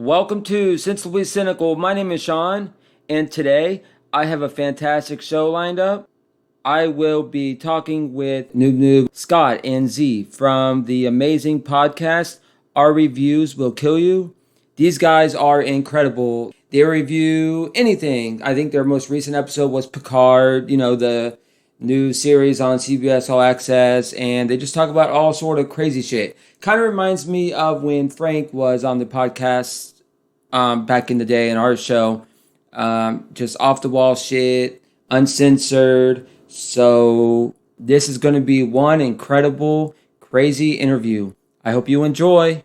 Welcome to Sensibly Cynical. My name is Sean, and today I have a fantastic show lined up. I will be talking with Noob Noob, Scott, and Z from the amazing podcast Our Reviews Will Kill You. These guys are incredible. They review anything. I think their most recent episode was Picard, the new series on CBS All Access, and they just talk about all sort of crazy shit. Kind of reminds me of when Frank was on the podcast back in the day in our show. Just off the wall shit, uncensored. So this is going to be one incredible, crazy interview. I hope you enjoy.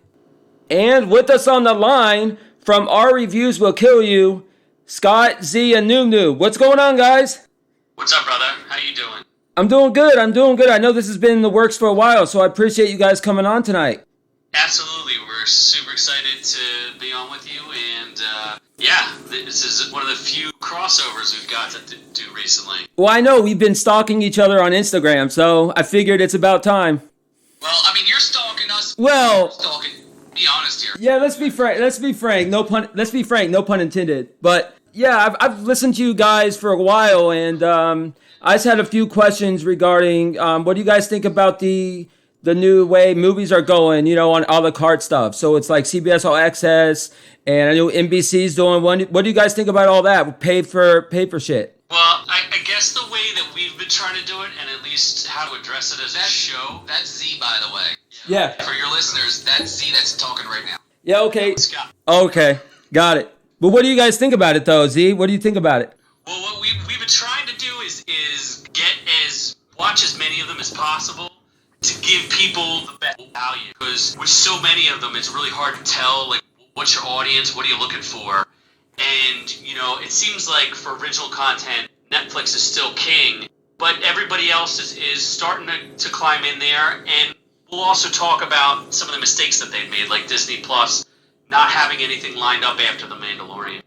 And with us on the line from Our Reviews Will Kill You, Scott, Z, and Noob Noob. What's going on, guys? What's up, brother? How you doing? I'm doing good. I know this has been in the works for a while, so I appreciate you guys coming on tonight. Absolutely. We're super excited to be on with you, and this is one of the few crossovers we've got to do recently. Well, I know we've been stalking each other on Instagram, so I figured it's about time. Well, I mean, you're stalking us. Well, you're stalking. Be honest here. Yeah, let's be frank. No pun intended. But yeah, I've listened to you guys for a while, and I just had a few questions regarding what do you guys think about the new way movies are going, on a la carte stuff. So it's like CBS All Access, and I know NBC's doing one. What do you guys think about all that? Pay for shit. Well, I guess the way that we've been trying to do it, and at least how to address it as a show. That's Z, by the way. Yeah. For your listeners, that's Z that's talking right now. Yeah, okay. Scott. Okay, got it. But what do you guys think about it, though, Z? What do you think about it? Well, what we've been trying to do is watch as many of them as possible to give people the best value. Because with so many of them, it's really hard to tell, like, what's your audience, what are you looking for? And, it seems like for original content, Netflix is still king, but everybody else is starting to climb in there, and we'll also talk about some of the mistakes that they've made, like Disney Plus not having anything lined up after The Mandalorian.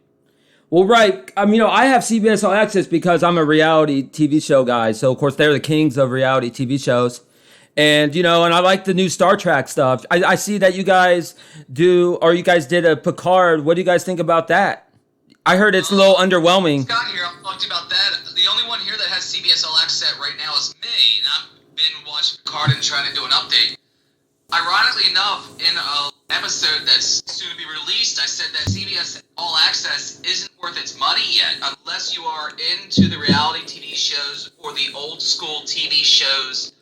Well, right. I have CBS All Access because I'm a reality TV show guy. So, of course, they're the kings of reality TV shows. And, and I like the new Star Trek stuff. I see that you guys did a Picard. What do you guys think about that? I heard it's a little underwhelming. Scott here, I'll talk to you about that. The only one here that has CBS All Access right now is me, and I've been watching Picard and trying to do an update. Ironically enough, in an episode that's soon to be released, I said that CBS All Access isn't worth its money yet, unless you are into the reality TV shows or the old school TV shows.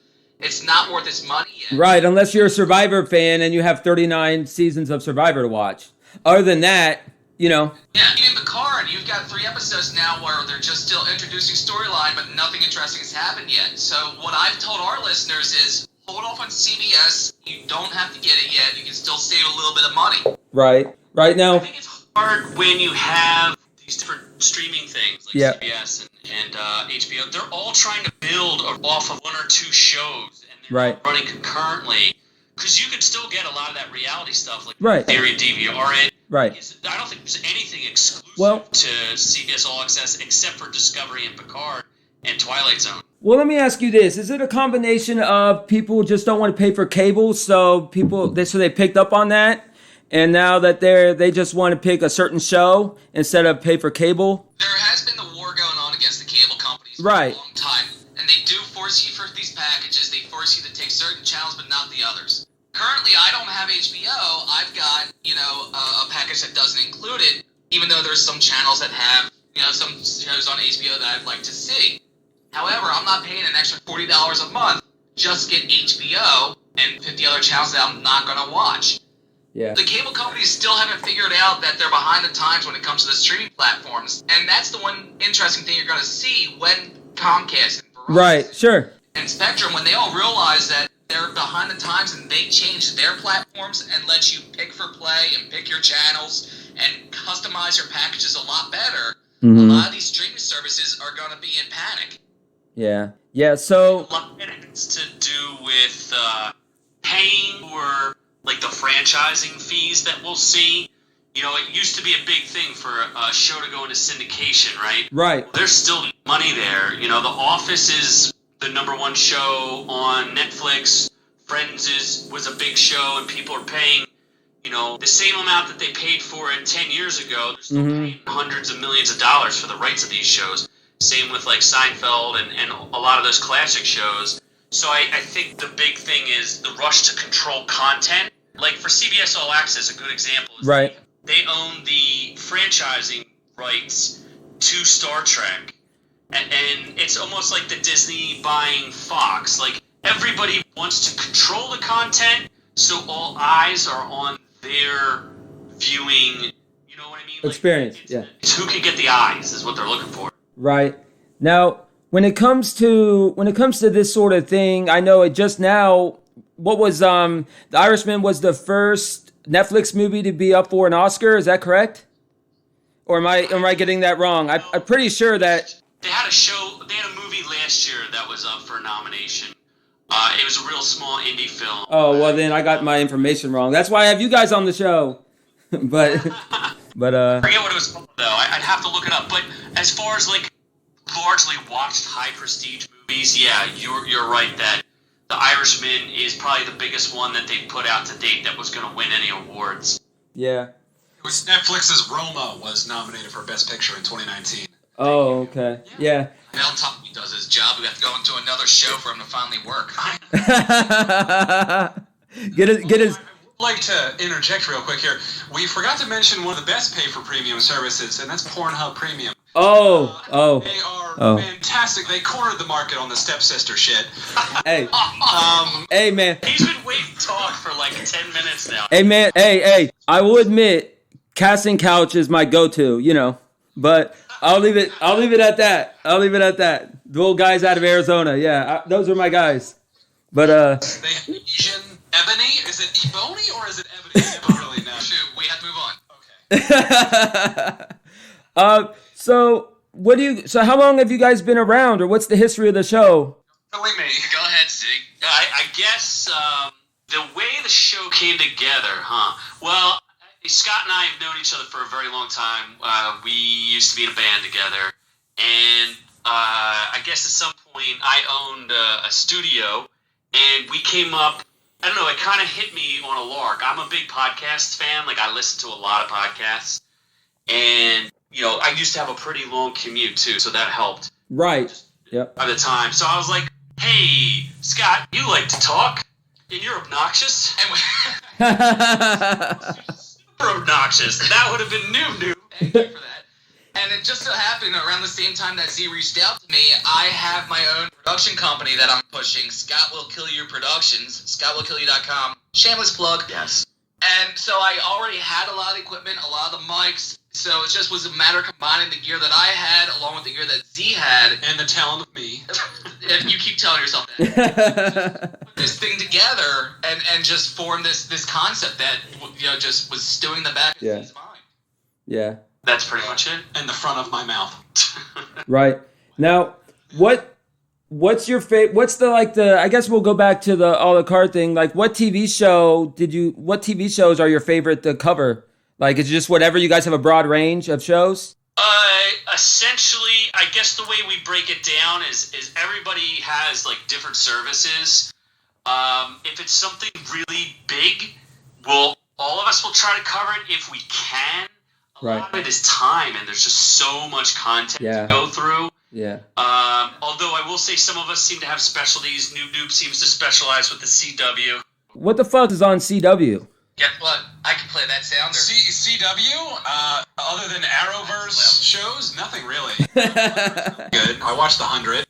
It's not worth its money yet. Right, unless you're a Survivor fan and you have 39 seasons of Survivor to watch. Other than that, Yeah, even Picard, you've got 3 episodes now where they're just still introducing storyline, but nothing interesting has happened yet. So what I've told our listeners is, hold off on CBS. You don't have to get it yet. You can still save a little bit of money. Right now. I think it's hard when you have these different streaming things like CBS and HBO. They're all trying to build off of 1 or 2 shows, and they're all running concurrently. Because you could still get a lot of that reality stuff, like theory, DVR it. Right. I don't think there's anything exclusive to CBS All Access except for Discovery and Picard and Twilight Zone. Well, let me ask you this. Is it a combination of people just don't want to pay for cable, so they picked up on that, and now that they just want to pick a certain show instead of pay for cable? There has been the war going on against the cable companies for a long time, and they do force you for these packages. They force you to take certain channels but not the others. Currently, I don't have HBO. I've got, a package that doesn't include it, even though there's some channels that have, some shows on HBO that I'd like to see. However, I'm not paying an extra $40 a month just to get HBO and 50 other channels that I'm not going to watch. Yeah. The cable companies still haven't figured out that they're behind the times when it comes to the streaming platforms. And that's the one interesting thing you're going to see when Comcast and Verizon and Spectrum, when they all realize that they're behind the times and they change their platforms and let you pick for play and pick your channels and customize your packages a lot better, a lot of these streaming services are going to be in panic. Yeah, so... A lot of it's to do with paying for, like, the franchising fees that we'll see. It used to be a big thing for a show to go into syndication, right? Right. There's still money there. The Office is the #1 show on Netflix. Friends was a big show, and people are paying the same amount that they paid for it 10 years ago, they're still paying hundreds of millions of dollars for the rights of these shows. Same with like Seinfeld and a lot of those classic shows. So I think the big thing is the rush to control content. Like for CBS All Access, a good example is they own the franchising rights to Star Trek. And it's almost like the Disney buying Fox. Like everybody wants to control the content, so all eyes are on their viewing, you know what I mean? Like, experience, it's who can get the eyes is what they're looking for. Right. Now, when it comes to this sort of thing, I know it just now, what was The Irishman was the first Netflix movie to be up for an Oscar, is that correct? Or am I getting that wrong? I'm pretty sure that they had a movie last year that was up for a nomination. It was a real small indie film. Oh, well then I got my information wrong. That's why I have you guys on the show. but I forget what it was called though. I'd have to look it up. But as far as like largely watched high prestige movies, yeah, you're right that The Irishman is probably the biggest one that they put out to date that was going to win any awards. Yeah. It was Netflix's Roma was nominated for Best Picture in 2019. Oh, okay. Yeah. Mel Tumpy does his job. We have to go into another show for him to finally work. Get his. I'd like to interject real quick here. We forgot to mention one of the best pay-for-premium services, and that's Pornhub Premium. They are fantastic. They cornered the market on the stepsister shit. Hey. Hey, man. He's been waiting to talk for like 10 minutes now. Hey, man. Hey. I will admit, Casting Couch is my go-to, but I'll leave it at that. The little guys out of Arizona. Yeah, those are my guys. But they have Asian Ebony. Is it Ebony or is it Ebony? I never really know. Shoot, we have to move on. Okay. So how long have you guys been around, or what's the history of the show? Really me. Go ahead, Zig. I guess the way the show came together, Well, Scott and I have known each other for a very long time. We used to be in a band together, and I guess at some point I owned a studio, and we came up. I don't know. It kind of hit me on a lark. I'm a big podcast fan. Like I listen to a lot of podcasts, and I used to have a pretty long commute too, so that helped. Right. Yep. By the time, so I was like, "Hey, Scott, you like to talk, and you're obnoxious." Super obnoxious. That would have been Noob Noob. Thank you for that. And it just so happened around the same time that Z reached out to me, I have my own production company that I'm pushing, Scott Will Kill You Productions, ScottWillKillYou.com. Shameless plug. Yes. And so I already had a lot of equipment, a lot of the mics. So it just was a matter of combining the gear that I had along with the gear that Z had. And the talent of me. If you keep telling yourself that. Put this thing together and just form this concept that just was stewing the back of Z's mind. Yeah. That's pretty much it. In the front of my mouth. Right. Now, what's your favorite? What's the I guess we'll go back to the a la carte thing. Like, what TV shows are your favorite to cover? Like, is it just whatever? You guys have a broad range of shows? Essentially, I guess the way we break it down is everybody has like different services. If it's something really big, all of us will try to cover it if we can. A lot of it is time, and there's just so much content to go through. Yeah. Although I will say some of us seem to have specialties. Noob Noob seems to specialize with the CW. What the fuck is on CW? Guess what? I can play that sounder. CW? Other than Arrowverse shows, nothing really. Good. I watched The 100.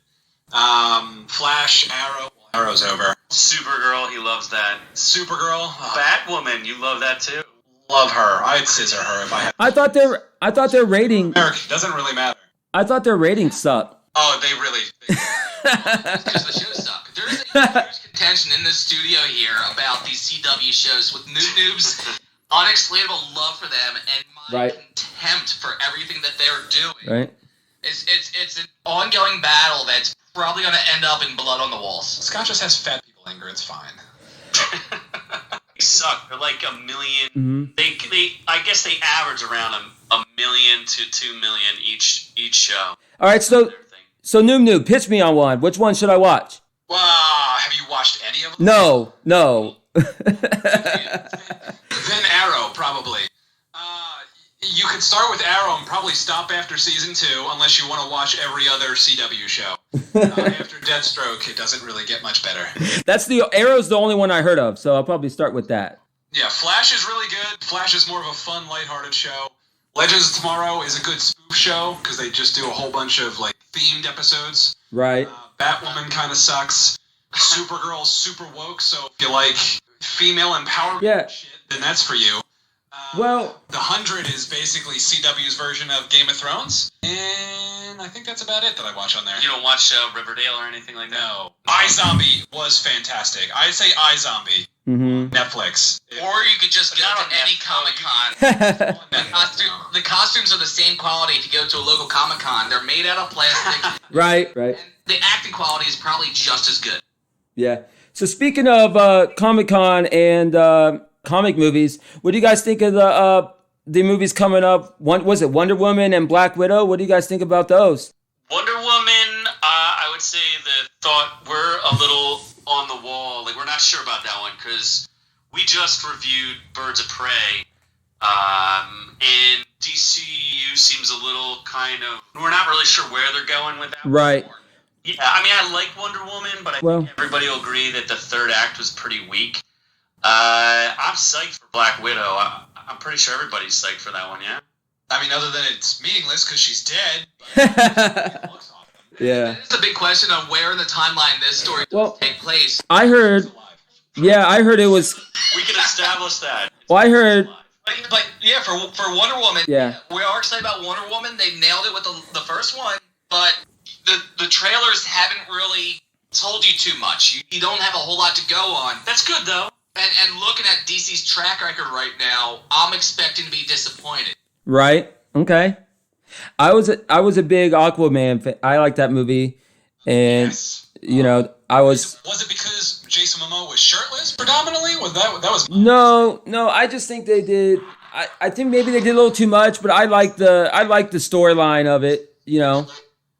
Flash, Arrow. Arrow's over. Supergirl, he loves that. Supergirl. Batwoman, you love that too. Love her. I'd scissor her if I had. I thought their rating. Eric, doesn't really matter. I thought their ratings sucked. Oh, they really. Because the shows suck. There's a huge contention in the studio here about these CW shows with Noob Noob's unexplainable love for them and my contempt for everything that they're doing. Right. It's an ongoing battle that's probably going to end up in blood on the walls. Scott just has fat people anger. It's fine. They suck. They're like 1 million. Mm-hmm. They I guess they average around a million to 2 million each show. All right, so Noob Noob, pitch me on one. Which one should I watch? Wow, have you watched any of them? No. Then You could start with Arrow and probably stop after season 2, unless you want to watch every other CW show. After Deathstroke, it doesn't really get much better. Arrow's the only one I heard of, so I'll probably start with that. Yeah, Flash is really good. Flash is more of a fun, lighthearted show. Legends of Tomorrow is a good spoof show because they just do a whole bunch of like themed episodes. Right. Batwoman kind of sucks. Supergirl's super woke, so if you like female empowerment shit, then that's for you. Well, The 100 is basically CW's version of Game of Thrones, and I think that's about it that I watch on there. You don't watch Riverdale or anything like that? No. iZombie was fantastic. I'd say iZombie. Netflix. Or you could just go to any Comic-Con. The costumes are the same quality if you go to a local Comic-Con. They're made out of plastic. Right. And the acting quality is probably just as good. Yeah. So speaking of Comic-Con and comic movies, what do you guys think of the movies coming up? Was it Wonder Woman and Black Widow? What do you guys think about those? Wonder Woman, I would say we're a little on the wall. Like, we're not sure about that one because we just reviewed Birds of Prey, and DCU seems a little kind of... We're not really sure where they're going with that. Right. Yeah, I mean, I like Wonder Woman, but I think everybody will agree that the third act was pretty weak. I'm psyched for Black Widow. I'm pretty sure everybody's psyched for that one, yeah? I mean, other than it's meaningless because she's dead. Yeah. It's a big question on where in the timeline this story does take place. I heard it was... We can establish that. Well, I heard... But yeah, for Wonder Woman, yeah, we are excited about Wonder Woman. They nailed it with the first one, but the trailers haven't really told you too much. You don't have a whole lot to go on. That's good, though. And looking at DC's track record right now, I'm expecting to be disappointed. Right. Okay. I was a big Aquaman fan. I like that movie, and you know, I was. Was it because Jason Momoa was shirtless predominantly? Was that was? No. I just think they did. I think maybe they did a little too much, but I like the storyline of it. You know,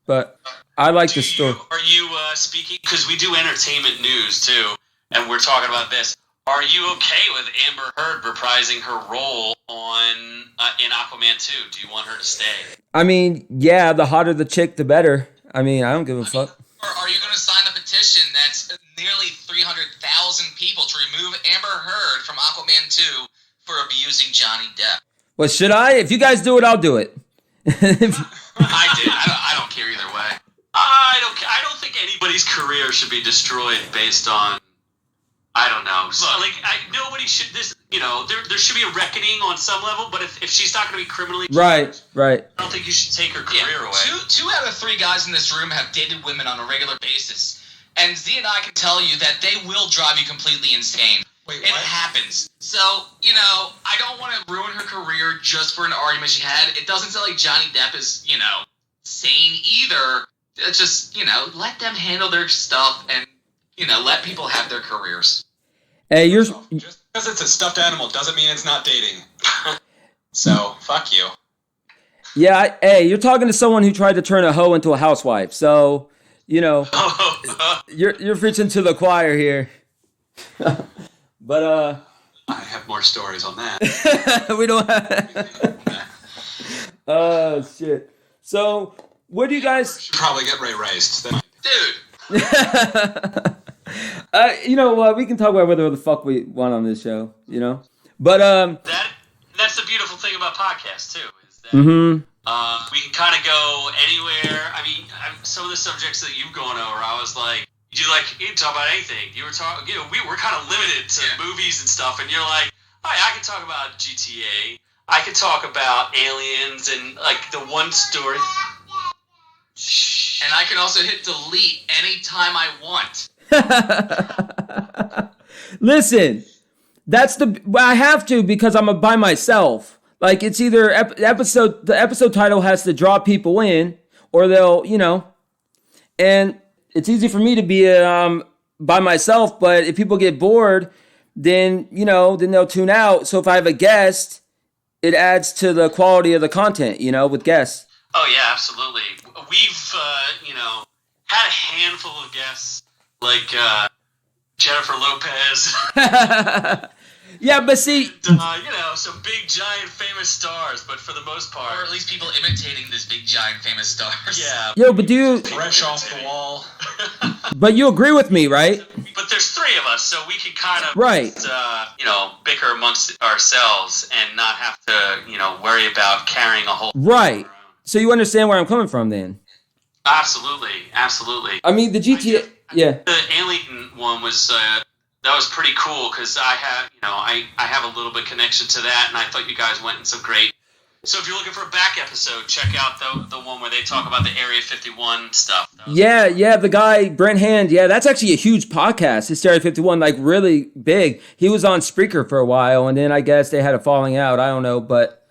but I like the story. Are you speaking? Because we do entertainment news too, and we're talking about this. Are you okay with Amber Heard reprising her role in Aquaman 2? Do you want her to stay? I mean, yeah, the hotter the chick, the better. I mean, I don't give a fuck. Are you going to sign the petition that's nearly 300,000 people to remove Amber Heard from Aquaman 2 for abusing Johnny Depp? Well, should I? If you guys do it, I'll do it. I did. I don't care either way. I don't think anybody's career should be destroyed based on... I don't know. So, nobody should. There should be a reckoning on some level. But if she's not going to be criminally charged, right, I don't think you should take her career away. Two out of three guys in this room have dated women on a regular basis, and Z and I can tell you that they will drive you completely insane. It happens. So I don't want to ruin her career just for an argument she had. It doesn't sound like Johnny Depp is sane either. It's just let them handle their stuff and. Let people have their careers. Hey, just because it's a stuffed animal doesn't mean it's not dating. So, fuck you. Yeah, hey, you're talking to someone who tried to turn a hoe into a housewife. So, you're preaching to the choir here. But I have more stories on that. We don't have. Oh shit. So, what do you guys? Should probably get Ray raised, dude. You know what? We can talk about whatever the fuck we want on this show, But that's the beautiful thing about podcasts too, is that we can kind of go anywhere. I mean, some of the subjects that you've gone over, I was like, you can talk about anything. You were talking, we were kind of limited to movies and stuff, and you're like, all right, I can talk about GTA. I can talk about aliens and like the one story. And I can also hit delete anytime I want. Listen, I have to because I'm by myself. Like it's either the episode title has to draw people in, or they'll, and it's easy for me to be by myself. But if people get bored, then they'll tune out. So if I have a guest, it adds to the quality of the content, with guests. Oh yeah, absolutely. We've had a handful of guests like Jennifer Lopez. Yeah, but see, some big, giant, famous stars, but for the most part, Or at least people imitating these big, giant, famous stars. yeah. yo, but do you? Fresh off the wall. But you agree with me, right? But there's three of us, so we can kind of, Right. bicker amongst ourselves and not have to, worry about carrying a whole. Right. So you understand where I'm coming from, then? Absolutely, absolutely. I mean, the GTA. Yeah. The alien one was that was pretty cool because I have a little bit connection to that, and I thought you guys went in some great. So if you're looking for a back episode, check out the one where they talk about the Area 51 stuff. Yeah, the guy, Brent Hand, yeah, that's actually a huge podcast, Hysteria 51, like really big. He was on Spreaker for a while, and then I guess they had a falling out, I don't know, but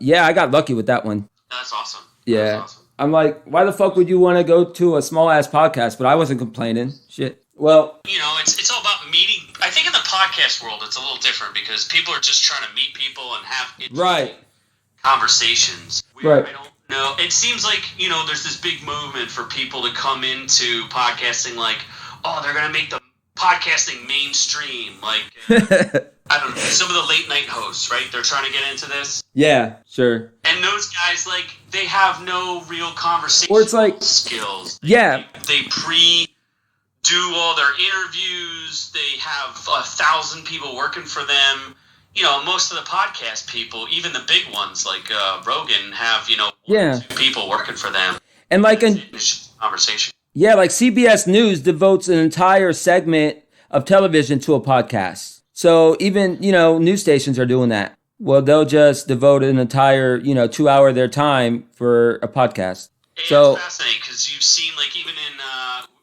yeah, I got lucky with that one. That's awesome. Yeah. That's awesome. I'm like, why the fuck would you want to go to a small-ass podcast? But I wasn't complaining. Shit. Well, it's all about meeting. I think in the podcast world, it's a little different because people are just trying to meet people and have right. conversations. Right. I don't know. It seems like, there's this big movement for people to come into podcasting like, oh, they're going to make the podcasting mainstream. Like, I don't know, some of the late night hosts, right? They're trying to get into this. Yeah, sure. And those guys, like, they have no real conversation Or it's like, skills. Yeah. They do all their interviews. They have 1,000 people working for them. Most of the podcast people, even the big ones like Rogan, have one or two people working for them. And like a conversation. Yeah, like CBS News devotes an entire segment of television to a podcast. So even news stations are doing that. Well, they'll just devote an entire 2 hour of their time for a podcast. Yeah, it's fascinating because you've seen like even in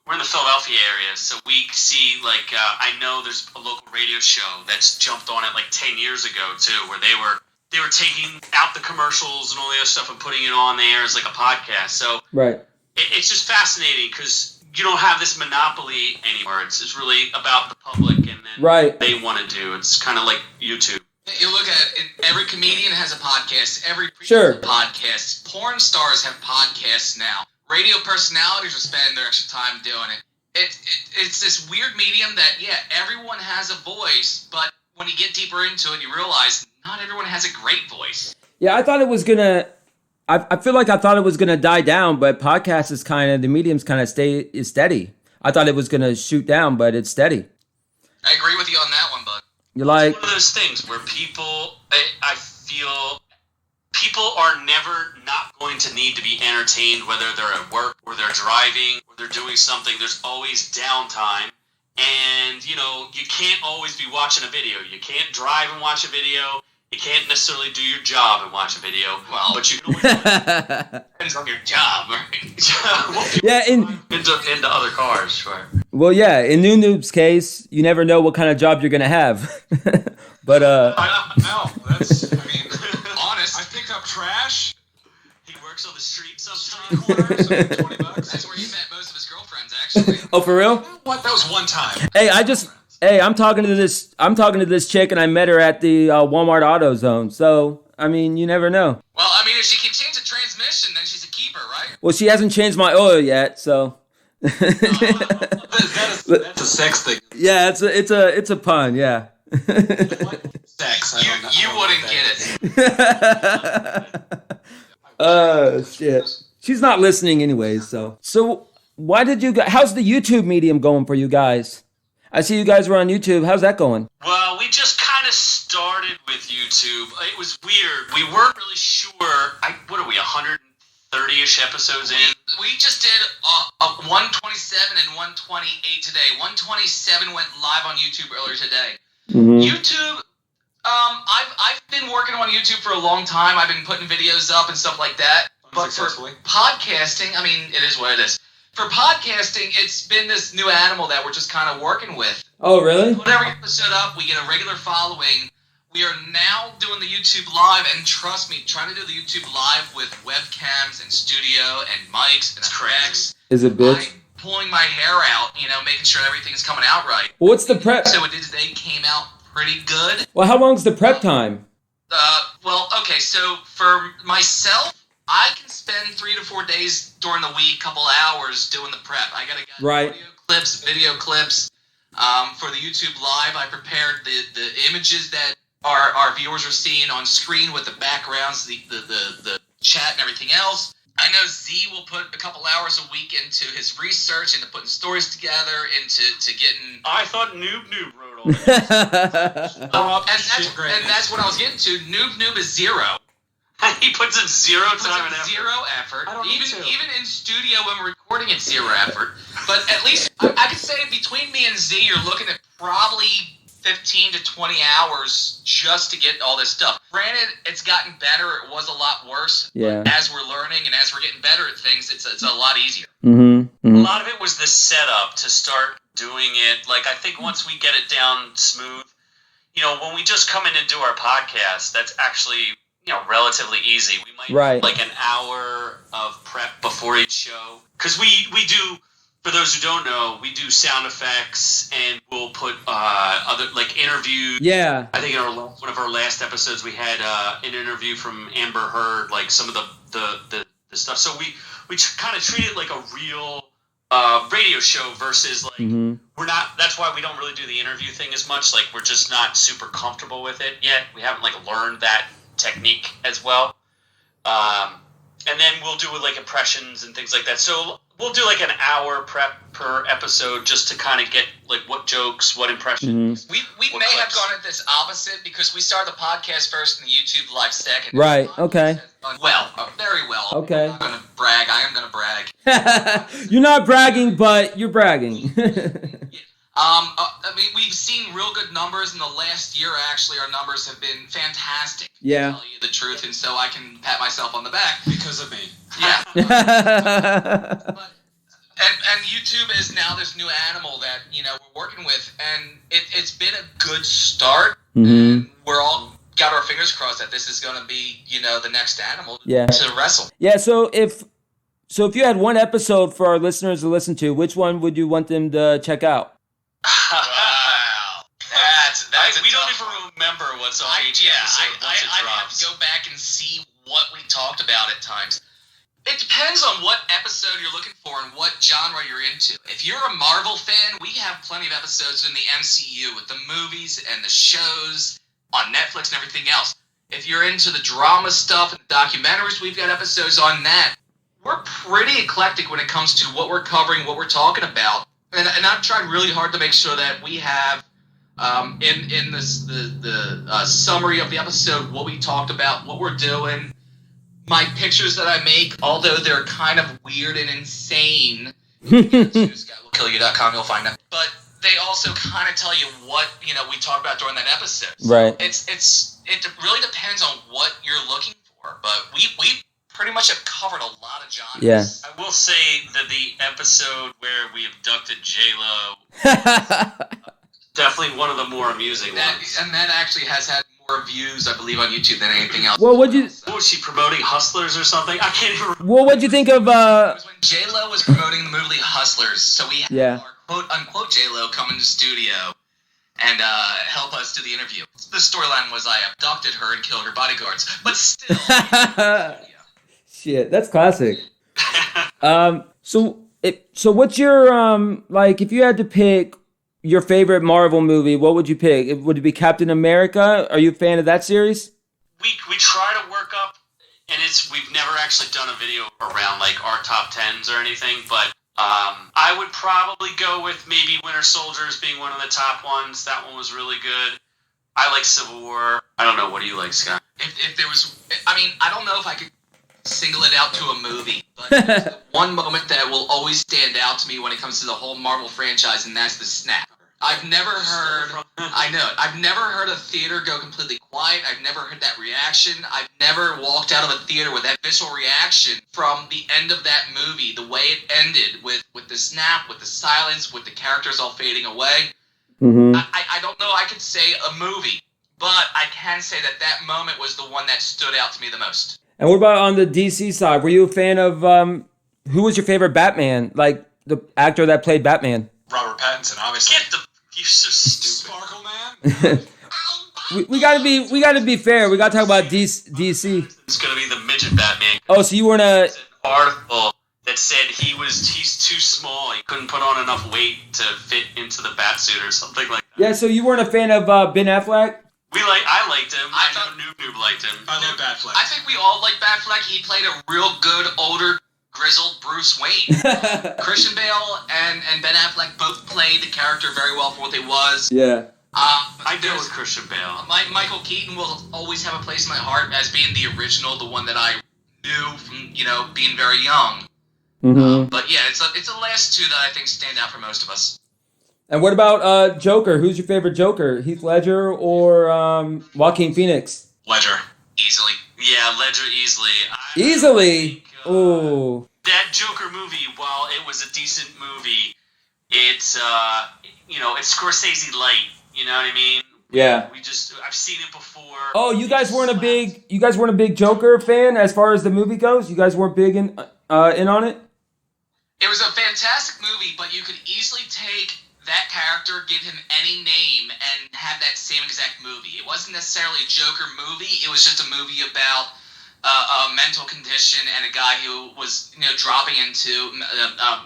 we're in the Philadelphia area, so we see like I know there's a local radio show that's jumped on it like 10 years ago too, where they were taking out the commercials and all the other stuff and putting it on the air as like a podcast. So right, it's just fascinating because you don't have this monopoly anymore. It's really about the public and then what they want to do. It's kind of like YouTube. You look at it, every comedian has a podcast. Every sure has a podcast. Porn stars have podcasts now. Radio personalities are spending their extra time doing it. It's this weird medium that, everyone has a voice, but when you get deeper into it, you realize not everyone has a great voice. Yeah, I thought it was gonna. I feel like I thought it was gonna die down, but podcast is the medium's kind of is steady. I thought it was gonna shoot down, but it's steady. I agree with you on that one, bud. You're like, it's one of those things where I feel people are never not going to need to be entertained, whether they're at work or they're driving or they're doing something. There's always downtime. And, you can't always be watching a video. You can't drive and watch a video. You can't necessarily do your job and watch a video. Well, but you can always depends on your job, right? Yeah, into other cars, sure. Well, yeah, in Noob Noob's case, you never know what kind of job you're going to have. But, no, that's, honest. I pick up trash. He works on the street sometimes. Corners, $20. That's where he met most of his girlfriends, actually. Oh, for real? What? That was one time. Hey, I'm talking to this chick, and I met her at the Walmart AutoZone. So, you never know. Well, if she can change the transmission, then she's a keeper, right? Well, she hasn't changed my oil yet, so. That's a sex thing. Yeah, it's a pun, yeah. Sex. You wouldn't get it. Oh shit. She's not listening anyways, so. So why did you guys, how's the YouTube medium going for you guys? I see you guys were on YouTube. How's that going? Well, we just kind of started with YouTube. It was weird. We weren't really sure. What are we, 130-ish episodes in? We just did 127 and 128 today. 127 went live on YouTube earlier today. Mm-hmm. YouTube, I've been working on YouTube for a long time. I've been putting videos up and stuff like that. But for podcasting, it is what it is. For podcasting, it's been this new animal that we're just kind of working with. Oh, really? Put every episode up, we get a regular following. We are now doing the YouTube Live, and trust me, trying to do the YouTube Live with webcams and studio and mics and effects. Is it bitch? I'm pulling my hair out, making sure everything's coming out right. Well, what's the prep? So what we did today came out pretty good. Well, how long's the prep time? Okay, so for myself, I can spend 3 to 4 days during the week, couple hours doing the prep. I gotta get audio clips, video clips. For the YouTube Live, I prepared the images that our viewers are seeing on screen with the backgrounds, the chat and everything else. I know Z will put a couple hours a week into his research, into putting stories together, into getting... I thought Noob Noob wrote all this. And that's what I was getting to. Noob Noob is zero. He puts in zero time and effort. Zero effort. I don't need to. Even in studio when we're recording, it's zero effort. But at least I could say between me and Z, you're looking at probably 15 to 20 hours just to get all this stuff. Granted, it's gotten better. It was a lot worse. Yeah. But as we're learning and as we're getting better at things, it's a lot easier. Mm-hmm. A lot of it was the setup to start doing it. Like, I think once we get it down smooth, when we just come in and do our podcast, that's actually, relatively easy. We might do like an hour of prep before each show. Because we do, for those who don't know, we do sound effects and we'll put other, like, interviews. Yeah. I think in one of our last episodes we had an interview from Amber Heard, like some of the stuff. So we kind of treat it like a real radio show versus like we're not. That's why we don't really do the interview thing as much. Like, we're just not super comfortable with it yet. We haven't like learned that technique as well. And then we'll do like impressions and things like that. So we'll do like an hour prep per episode just to kind of get like what jokes, what impressions. We may have gone at this opposite because we started the podcast first and the YouTube Live second. Right. Okay. Well, very well. Okay. I'm going to brag. I am going to brag. You're not bragging, but you're bragging. I mean, we've seen real good numbers in the last year. Actually, our numbers have been fantastic. Yeah. To tell you the truth, and so I can pat myself on the back because of me. Yeah. And YouTube is now this new animal that we're working with, and it's been a good start. And we're all got our fingers crossed that this is going to be the next animal to wrestle. Yeah. So if you had one episode for our listeners to listen to, which one would you want them to check out? Wow, that's we don't even remember what's on each episode. I'd have to go back and see what we talked about at times. It depends on what episode you're looking for and what genre you're into. If you're a Marvel fan, we have plenty of episodes in the MCU with the movies and the shows on Netflix and everything else. If you're into the drama stuff and the documentaries, we've got episodes on that. We're pretty eclectic when it comes to what we're covering, what we're talking about. And I've tried really hard to make sure that we have in this the summary of the episode what we talked about, what we're doing, my pictures that I make, although they're kind of weird and insane. SkywillKillYou.com, you'll find them. But they also kind of tell you what we talked about during that episode. So right. It really depends on what you're looking for. But we pretty much have covered a lot of genres. Yeah. I will say that the episode where we abducted J-Lo definitely one of the more amusing ones. And that actually has had more views, I believe, on YouTube than anything else. Well, what was she promoting? Hustlers or something? I can't even remember. Well, what'd you think of... It was when J-Lo was promoting the movie Hustlers, so we had our quote-unquote J-Lo come into the studio and help us do the interview. The storyline was I abducted her and killed her bodyguards, but still... Shit, that's classic. So what's your like? If you had to pick your favorite Marvel movie, what would you pick? Would it be Captain America? Are you a fan of that series? We try to work up, and we've never actually done a video around like our top 10s or anything, but I would probably go with maybe Winter Soldier as being one of the top ones. That one was really good. I like Civil War. I don't know. What do you like, Scott? If there was, I mean, I don't know if I could single it out to a movie, but there's the one moment that will always stand out to me when it comes to the whole Marvel franchise, and that's the snap. I've never heard a theater go completely quiet. I've never heard that reaction. I've never walked out of a theater with that visceral reaction from the end of that movie, the way it ended with the snap, with the silence, with the characters all fading away. Mm-hmm. I don't know I could say a movie, but I can say that moment was the one that stood out to me the most. And what about on the DC side? Were you a fan of who was your favorite Batman? Like the actor that played Batman? Robert Pattinson, obviously. You're so stupid. Sparkle Man. we gotta be fair. We gotta talk about DC. It's gonna be the midget Batman. Oh, so you weren't a article that that said he's too small. He couldn't put on enough weight to fit into the Batsuit or something like that. Yeah, so you weren't a fan of Ben Affleck? I liked him. I I thought- know Noob Noob liked him. I love Batfleck. I think we all like Batfleck. He played a real good, older, grizzled Bruce Wayne. Christian Bale and Ben Affleck both played the character very well for what they was. Yeah. I deal with Christian Bale. Michael Keaton will always have a place in my heart as being the original, the one that I knew from, being very young. Mm-hmm. But yeah, it's the last two that I think stand out for most of us. And what about Joker? Who's your favorite Joker? Heath Ledger or Joaquin Phoenix? Ledger. Easily. Yeah, Ledger easily. Easily? Oh. That Joker movie, while it was a decent movie, it's it's Scorsese light. You know what I mean? Yeah. I've seen it before. Oh, you guys weren't a big Joker fan as far as the movie goes? You guys weren't big in on it? It was a fantastic movie, but you could easily take that character, give him any name, and have that same exact movie. It wasn't necessarily a Joker movie. It was just a movie about a mental condition and a guy who was, dropping into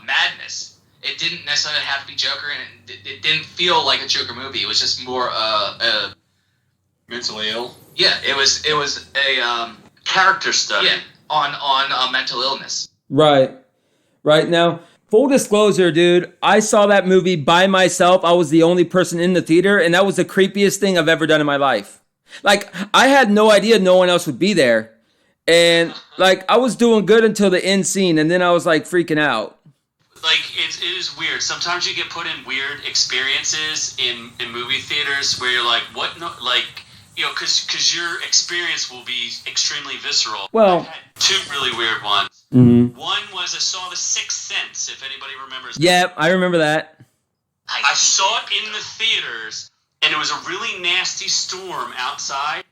madness. It didn't necessarily have to be Joker, and it didn't feel like a Joker movie. It was just more Mentally ill. yeah. It was a Character study. yeah on mental illness. Right. Right now, full disclosure, dude, I saw that movie by myself. I was the only person in the theater, and that was the creepiest thing I've ever done in my life. Like, I had no idea no one else would be there. And, like, I was doing good until the end scene, and then I was, like, freaking out. Like, it is weird. Sometimes you get put in weird experiences in movie theaters where you're like, what? No, like, because your experience will be extremely visceral. Well, I've had two really weird ones. mm-hmm. One was I saw The Sixth Sense, if anybody remembers. Yeah, I remember that. I saw it in the theaters, and it was a really nasty storm outside,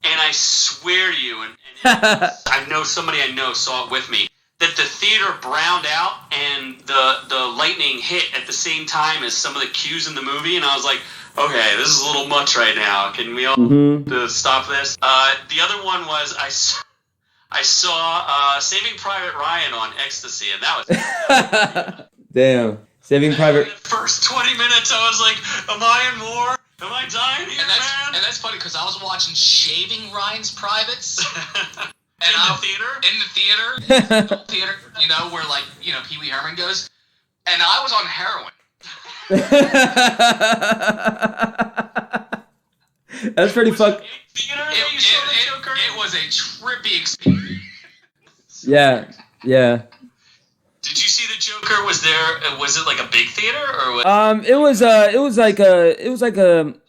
and I swear to you, and I know somebody I know saw it with me, that the theater browned out and the lightning hit at the same time as some of the cues in the movie, and I was like, okay, this is a little much right now. Can we all stop this? The other one was I saw Saving Private Ryan on ecstasy, and that was Damn. Saving Private... the first 20 minutes, I was like, am I in war? Am I dying here, And that's funny because I was watching Shaving Ryan's Privates. In the theater? In the theater, where Pee Wee Herman goes, and I was on heroin. That's pretty fuck. It was a trippy experience. Yeah. Did you see the Joker? Was it like a big theater or what?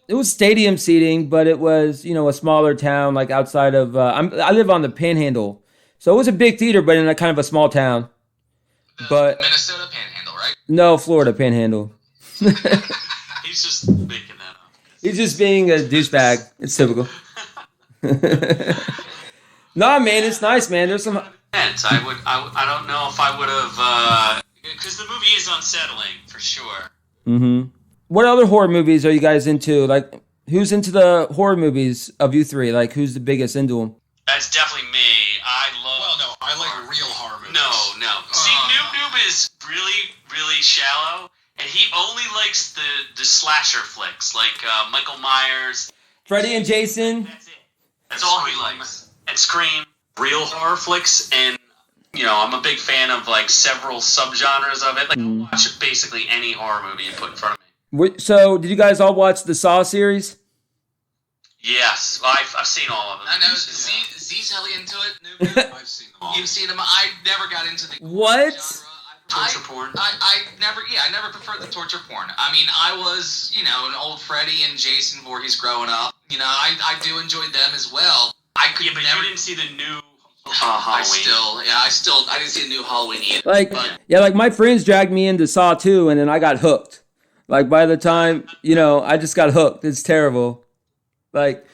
It was stadium seating, but it was, a smaller town, like outside of, I live on the Panhandle. So it was a big theater, but in a kind of a small town. But Minnesota Panhandle, right? No, Florida Panhandle. He's just making that up. He's just being a douchebag. It's typical. Nah, man, it's nice, man. There's some... I don't know if I would have, because the movie is unsettling, for sure. Mm-hmm. What other horror movies are you guys into? Like, who's into the horror movies of you three? Like, who's the biggest into them? That's definitely me. I like real horror movies. No. See, Noob Noob is really, really shallow, and he only likes the slasher flicks, like Michael Myers. Freddy and Jason? That's it. That's all he likes. And Scream. Real horror flicks, and, I'm a big fan of, like, several subgenres of it. Like, I'll watch basically any horror movie you put in front of me. So, did you guys all watch the Saw series? Yes, I've seen all of them. I know Z's hella into it. Noob Noob. I've seen them all. You've seen them. I never got into the What? genre. Torture porn. I never preferred the torture porn. I mean, I was, an old Freddy and Jason Voorhees growing up. I do enjoy them as well. I could But never. you didn't see the new I Halloween. didn't see the new Halloween either. Like my friends dragged me into Saw 2, and then I got hooked. Like, by the time, I just got hooked. It's terrible. Like,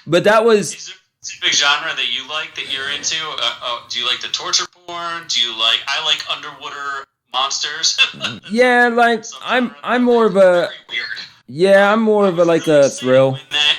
but that was... Is there a specific genre that you like, that you're into? Do you like the torture porn? I like underwater monsters. Yeah, like, I'm more of a... Very weird. Yeah, I'm more of a, like, a thrill. When that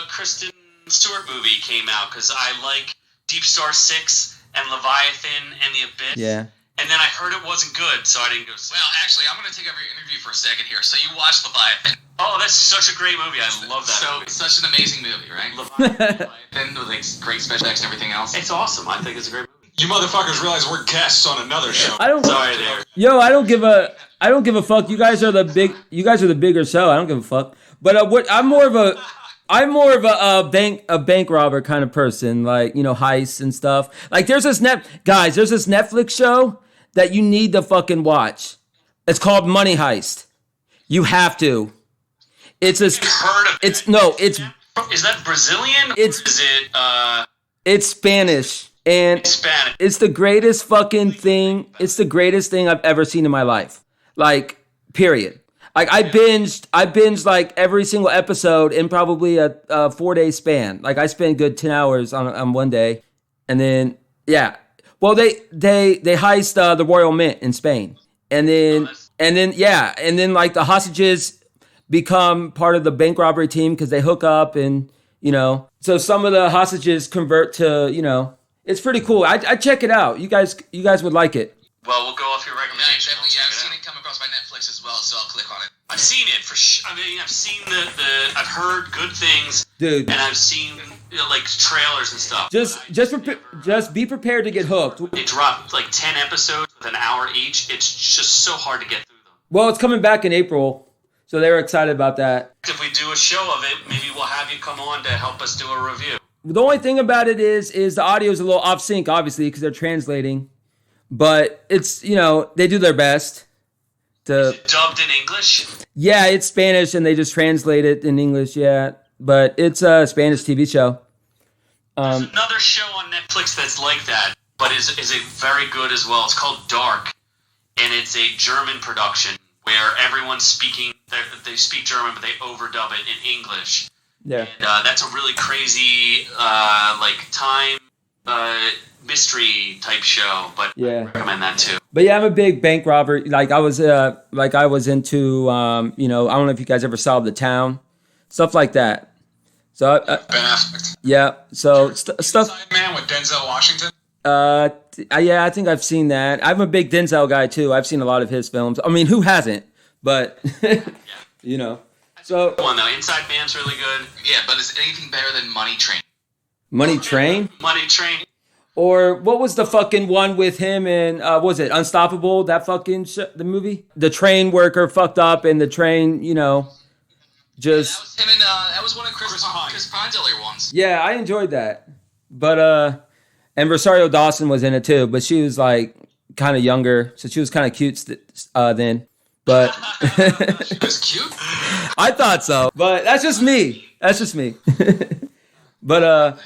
Kristen Stewart movie came out, because I like Deep Star 6 and Leviathan and The Abyss. Yeah. and then I heard it wasn't good, so I didn't go see it. Well, actually, I'm going to take over your interview for a second here. So you watched Leviathan. Oh, that's such a great movie. I love that movie. It's such an amazing movie, right? Leviathan. With like great special effects and everything else. It's awesome. I think it's a great movie. You motherfuckers realize we're guests on another show. Sorry there. Yo, I don't give a fuck. You guys are the bigger show. I don't give a fuck. But I'm more of a bank robber kind of person, like, you know, heists and stuff. Like there's this Netflix show that you need to fucking watch. It's called Money Heist. You have to. It's a. Heard of It's it. no. It's. Is that Brazilian? It's- Or is it It's Spanish. And Spanish? it's the greatest fucking thing. It's the greatest thing I've ever seen in my life. Like, period. Like I binged like every single episode in probably a 4-day span. Like I spent good 10 hours on one day, and then yeah. Well, they heist the Royal Mint in Spain, and then like the hostages become part of the bank robbery team because they hook up, and you know, so some of the hostages convert to, you know, it's pretty cool. I check it out. You guys would like it. Well, we'll go off your recommendation. I've seen it come across my Netflix as well, so I'll click on it. I've seen it for sure. I mean, I've seen I've heard good things, Dude. and I've seen, you know, like trailers and stuff. Just be prepared to get hooked. It dropped like 10 episodes with an hour each. It's just so hard to get through them. Well, it's coming back in April, so they were excited about that. If we do a show of it, maybe we'll have you come on to help us do a review. The only thing about it is the audio is a little off sync, obviously, because they're translating. But it's, you know, they do their best to. Is it dubbed in English? Yeah, it's Spanish and they just translate it in English. Yeah, but it's a Spanish TV show. There's another show on Netflix that's like that, but is a very good as well. It's called Dark, and it's a German production where everyone's speaking. They speak German, but they overdub it in English. Yeah. And, that's a really crazy like time mystery type show, but Yeah. I recommend that too. But yeah, I'm a big bank robber. Like I was into, you know, I don't know if you guys ever saw The Town, stuff like that. So Ben Affleck. yeah, so stuff. Inside Man with Denzel Washington. Yeah, I think I've seen that. I'm a big Denzel guy too. I've seen a lot of his films. I mean, who hasn't? But you know, so One though, Inside Man's really good. Yeah, but is anything better than Money Train? Money Train. Money Train. Or what was the fucking one with him and was it Unstoppable? That fucking the movie. The train worker fucked up, and the train, you know, just That was him and that was one of Chris Pine's earlier ones. yeah, I enjoyed that. But and Rosario Dawson was in it too, but she was like kind of younger, so she was kind of cute then. But She was cute. I thought so. But that's just me. But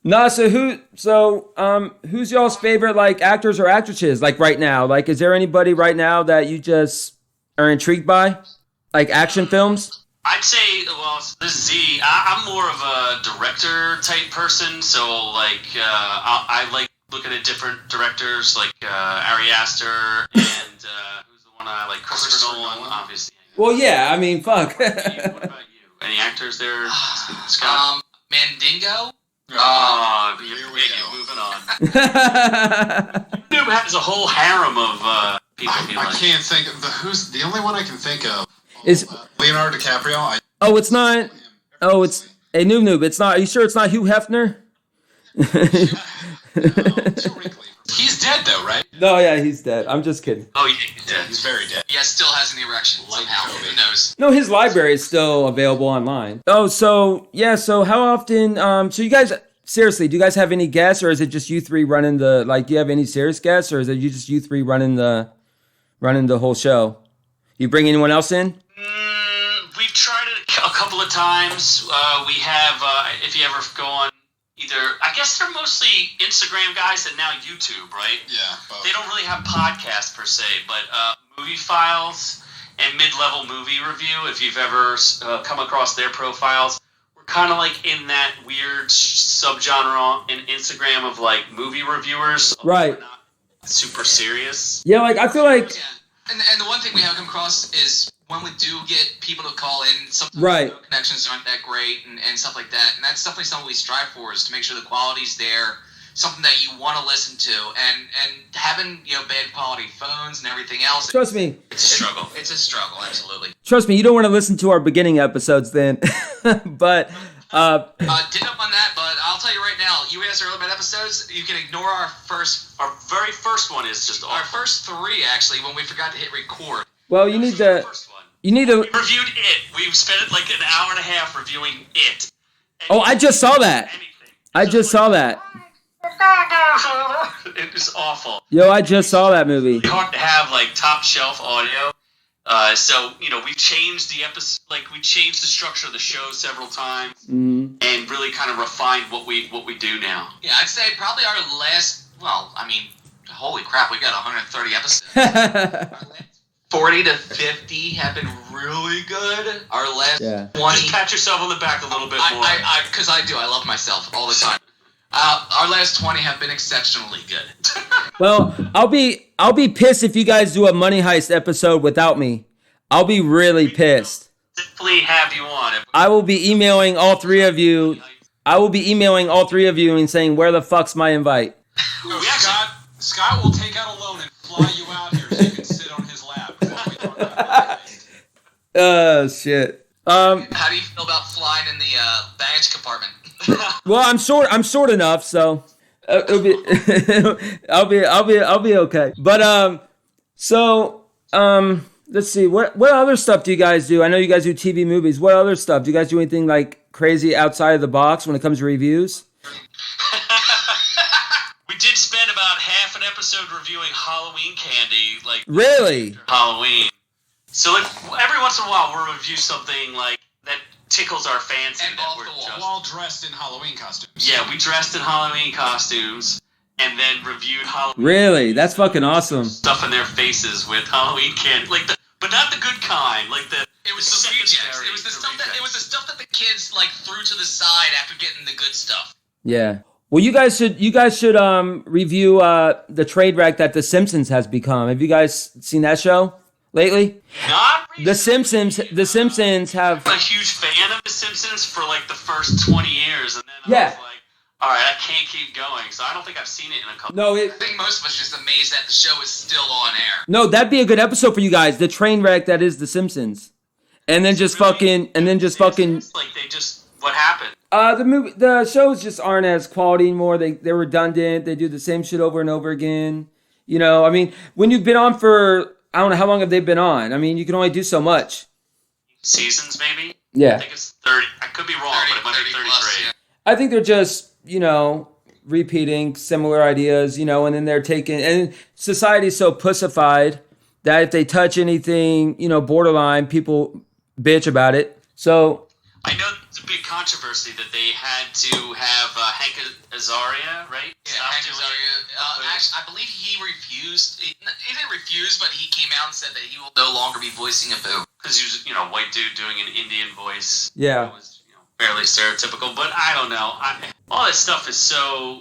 no, so who's y'all's favorite like actors or actresses like right now? Like, is there anybody right now that you just are intrigued by, like action films? I'd say, well, this is Z. I'm more of a director type person, so like I like looking at different directors, like Ari Aster and who's the one I like, Christopher Nolan, obviously. Well, yeah, I mean, fuck. What about you? Any actors there, Scott? Mandingo. Oh, Here you're we go. moving on. Noob has a whole harem of people he I likes. can't think of who's the only one I can think of. Is Leonardo DiCaprio. it's not. Oh, it's a Noob Noob. It's not. Are you sure it's not Hugh Hefner? He's dead though, right? No, yeah, he's dead. I'm just kidding. Oh, yeah, he's dead. He's very dead. Yeah, still has an erection somehow. Who knows? No, his library is still available online. Oh, so yeah. So how often? So you guys seriously, do you guys have any guests, or is it just you three running the? Like, do you have any serious guests, or is it just you three running the whole show? You bring anyone else in? We've tried it a couple of times. We have, if you ever go on either, I guess they're mostly Instagram guys and now YouTube, right? Yeah. Both. They don't really have podcasts per se, but Movie Files and Mid-Level Movie Review, if you've ever come across their profiles, we're kind of like in that weird subgenre in Instagram of like movie reviewers. Right. We're not super serious. Yeah, like I feel like Yeah. And the one thing we haven't come across is when we do get people to call in, sometimes Right. the connections aren't that great and stuff like that. And that's definitely something we strive for, is to make sure the quality's there something that you want to listen to, and having bad quality phones and everything else. Trust me, it's a struggle. It's a struggle, absolutely. Trust me, you don't want to listen to our beginning episodes then, but. Did up on that, but I'll tell you right now, you asked earlier about episodes, you can ignore our very first one is just awful. Our first 3, actually, when we forgot to hit record. Well, you need to... You need to... We reviewed it. We spent like an hour and a half reviewing it. Oh, I just saw that. I just saw that. It was awful. Yo, I just saw that movie. It's hard to have like top shelf audio. So we changed the episode, we changed the structure of the show several times, and really kind of refined what we do now. Yeah, I'd say probably our last. Well, I mean, holy crap, we got 130 episodes. 40 to 50 have been really good. Our last 20. Just pat yourself on the back a little bit more. Because I do. I love myself all the time. Our last 20 have been exceptionally good. Well, I'll be pissed if you guys do a Money Heist episode without me. I'll be really pissed. Simply have you on it. I will be emailing all 3 of you. And saying, where the fuck's my invite? No, Scott will take out a loan and fly you out here so you can sit on his lap while we talk about it. Oh, shit. How do you feel about flying in the baggage compartment? Well, I'm short enough, so it'll be I'll be okay. But let's see, what other stuff do you guys do? I know you guys do TV movies. What other stuff? Do you guys do anything like crazy outside of the box when it comes to reviews? We did spend about half an episode reviewing Halloween candy, like really Halloween. So every once in a while we'll review something like that tickles our fancy. And that off we're the wall. just... All dressed in Halloween costumes. Yeah, we dressed in Halloween costumes and then reviewed Halloween. Really? That's fucking awesome. Stuff in their faces with Halloween candy, but not the good kind, It was the rejects. It was the stuff that the kids threw to the side after getting the good stuff. Yeah. Well, you guys should review the trade wreck that The Simpsons has become. Have you guys seen that show lately? Not recently. The Simpsons have. I'm a huge fan of The Simpsons for the first 20 years, and then I was like, all right, I can't keep going. So I don't think I've seen it in a couple. No, I think most of us are just amazed that the show is still on air. No, that'd be a good episode for you guys. The train wreck that is The Simpsons, and then just what happened? The shows just aren't as quality anymore. They're redundant. They do the same shit over and over again. I mean, when you've been on for, I don't know, how long have they been on? I mean, you can only do so much. Seasons, maybe? Yeah. I think it's 30. I could be wrong, but it might be 33. Plus, yeah. I think they're just, repeating similar ideas, and then they're taking, and society's so pussified that if they touch anything, borderline, people bitch about it. So I know it's a big controversy that they had to have Hank Azaria, right? Yeah, Hank Azaria. Actually, I believe he refused. He didn't refuse, but he came out and said that he will no longer be voicing a boo. Because he was, white dude doing an Indian voice. Yeah. It was, fairly stereotypical, but I don't know. All that stuff is so,